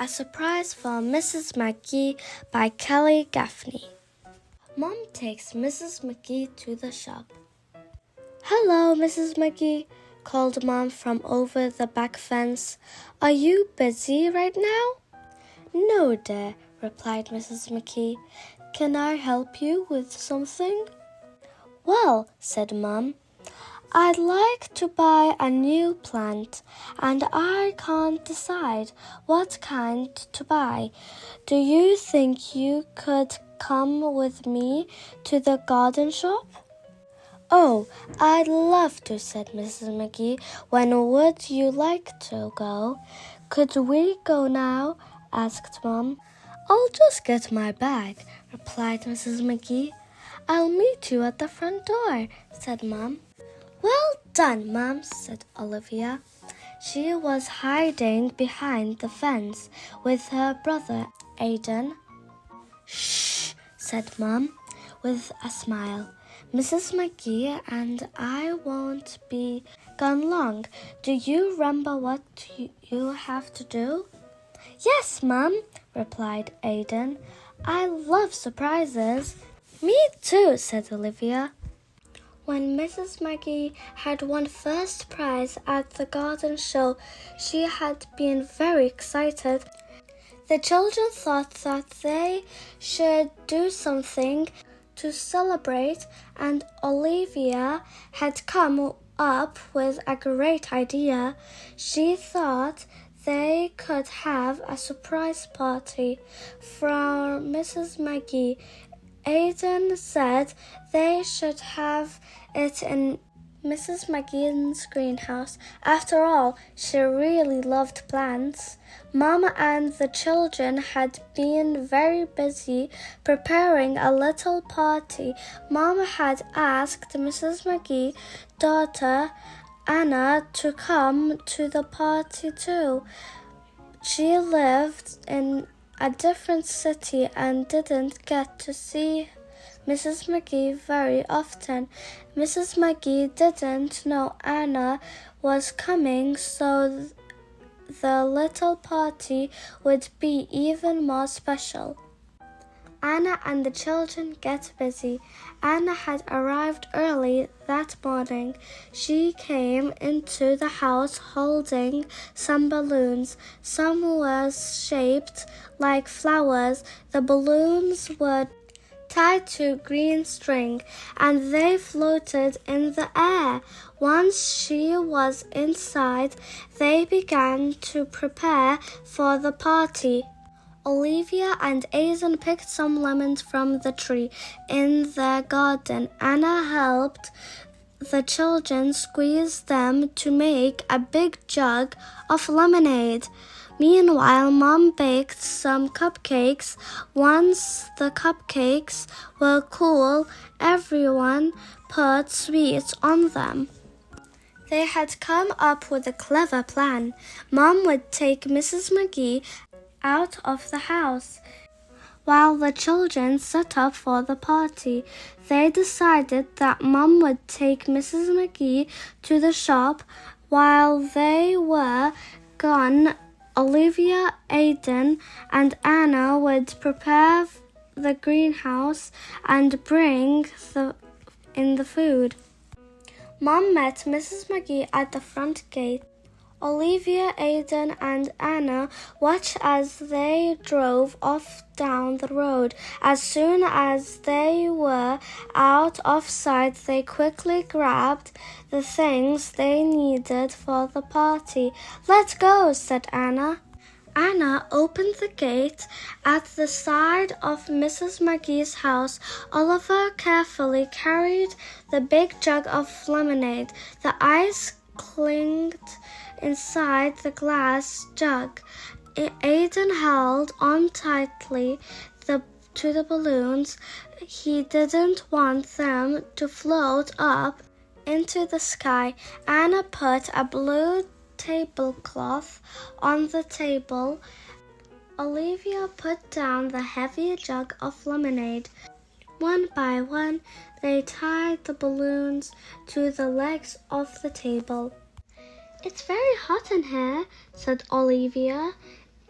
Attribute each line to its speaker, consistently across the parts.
Speaker 1: A Surprise for Mrs. Magee by Kelly Gaffney. Mom takes Mrs. Magee to the shop. "Hello, Mrs. Magee," called Mom from over the back fence. "Are you busy right now?" "No, dear," replied Mrs. Magee. "Can I help you with something?" "Well," said Mom, "I'd like to buy a new plant, and I can't decide what kind to buy. Do you think you could come with me to the garden shop?" "Oh, I'd love to," said Mrs. Magee. "When would you like to go?" "Could we go now?" asked Mom. "I'll just get my bag," replied Mrs. Magee. "I'll meet you at the front door," said Mom. "Well done, Mom," said Olivia. She was hiding behind the fence with her brother Aidan. "Shh," said Mom with a smile. "Mrs. Magee and I won't be gone long. Do you remember what you have to do?" "Yes, Mom," replied Aidan. "I love surprises." "Me too," said Olivia. When Mrs. Magee had won first prize at the garden show, she had been very excited. The children thought that they should do something to celebrate, and Olivia had come up with a great idea. She thought they could have a surprise party for Mrs. Magee. Aidan said they should have it in Mrs. Magee's greenhouse. After all, she really loved plants. Mama and the children had been very busy preparing a little party. Mama had asked Mrs. Magee's daughter Anna to come to the party too. She lived in a different city and didn't get to see Mrs. Magee very often. Mrs. Magee didn't know Anna was coming, so the little party would be even more special. Anna and the children get busy. Anna had arrived early that morning. She came into the house holding some balloons. Some were shaped like flowers. The balloons were tied to green string, and they floated in the air. Once she was inside, they began to prepare for the party. Olivia and Aidan picked some lemons from the tree in the garden. Anna helped the children squeeze them to make a big jug of lemonade. Meanwhile, Mom baked some cupcakes. Once the cupcakes were cool, everyone put sweets on them. They had come up with a clever plan. Mom would take Mrs. Magee out of the house while the children set up for the party. They decided that Mom would take Mrs. Magee to the shop. While they were gone, Olivia, Aidan, and Anna would prepare the greenhouse and bring in the food. Mom met Mrs. Magee at the front gate. Olivia, Aidan, and Anna watched as they drove off down the road. As soon as they were out of sight, they quickly grabbed the things they needed for the party. "Let's go," said Anna. Anna opened the gate at the side of Mrs. Magee's house. Oliver carefully carried the big jug of lemonade. The ice clinked inside the glass jug. Aidan held on tightly to the balloons. He didn't want them to float up into the sky. Anna put a blue tablecloth on the table. Olivia put down the heavy jug of lemonade. One by one, they tied the balloons to the legs of the table. "It's very hot in here," said Olivia.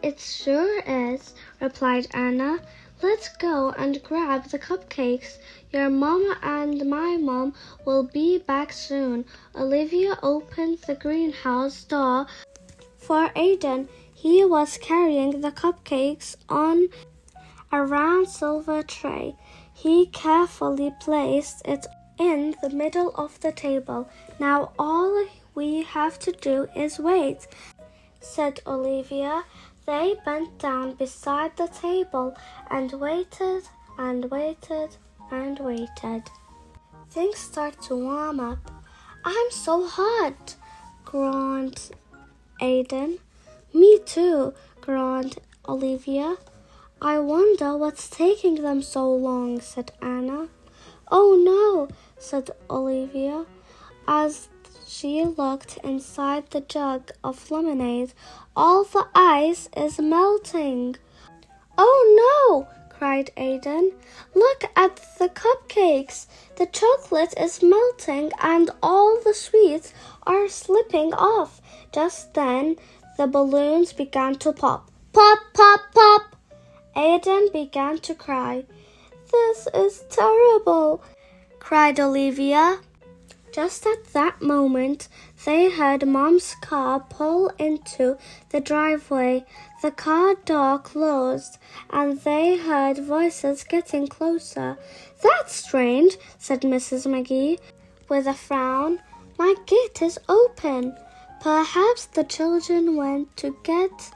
Speaker 1: It sure is, replied Anna. Let's go and grab the cupcakes. Your mama and my mom will be back soon. Olivia opened the greenhouse door for Aiden. He was carrying the cupcakes on a round silver tray. He carefully placed it in the middle of the table. Now all we have to do is wait, said Olivia. They bent down beside the table and waited and waited and waited. Things start to warm up. I'm so hot, groaned Aiden. Me too, groaned Olivia. I wonder what's taking them so long, said Anna. Oh no, said Olivia, as she looked inside the jug of lemonade. All the ice is melting. Oh no, cried Aiden. Look at the cupcakes. The chocolate is melting and all the sweets are slipping off. Just then, the balloons began to pop. Pop, pop, pop. Aiden began to cry. This is terrible, cried Olivia. Just at that moment, they heard Mom's car pull into the driveway. The car door closed, and they heard voices getting closer. That's strange, said Mrs. Magee, with a frown. My gate is open. Perhaps the children went to get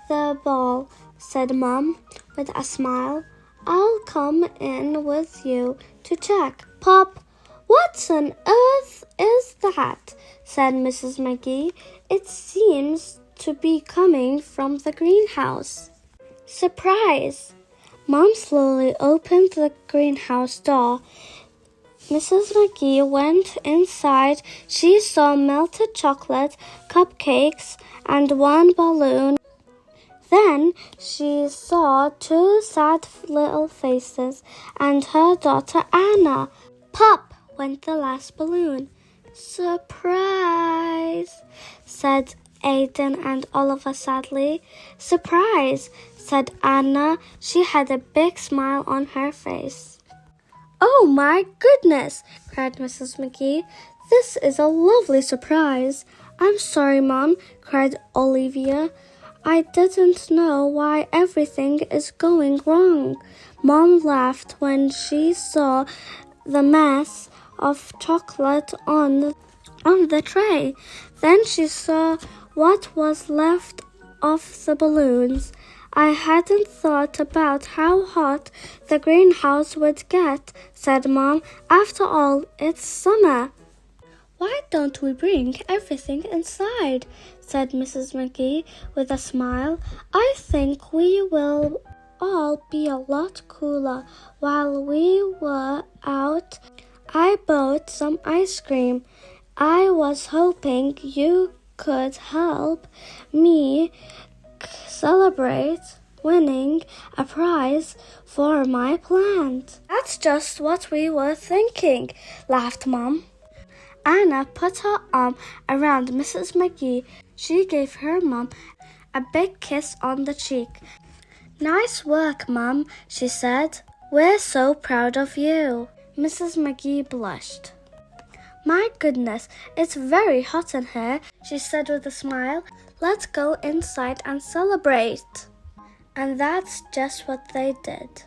Speaker 1: the ball, said Mom, with a smile. I'll come in with you to check. Pop! What on earth is that? Said Mrs. Magee. It seems to be coming from the greenhouse. Surprise! Mom slowly opened the greenhouse door. Mrs. Magee went inside. She saw melted chocolate, cupcakes, and one balloon. Then she saw two sad little faces and her daughter Anna. Pop! Went the last balloon. Surprise, said Aiden and Oliver sadly. Surprise, said Anna. She had a big smile on her face. Oh my goodness, cried Mrs. Magee. This is a lovely surprise. I'm sorry, Mom, cried Olivia. I didn't know why everything is going wrong. Mom laughed when she saw the mess of chocolate on the tray. Then she saw what was left of the balloons. I hadn't thought about how hot the greenhouse would get, said Mom. After all, it's summer. Why don't we bring everything inside? Said Mrs. Magee with a smile. I think we will all be a lot cooler. While we were out, I bought some ice cream. I was hoping you could help me celebrate winning a prize for my plant. That's just what we were thinking, laughed Mom. Anna put her arm around Mrs. Magee. She gave her mom a big kiss on the cheek. Nice work, Mom, she said. We're so proud of you. Mrs. Magee blushed. My goodness, it's very hot in here, she said with a smile. Let's go inside and celebrate. And that's just what they did.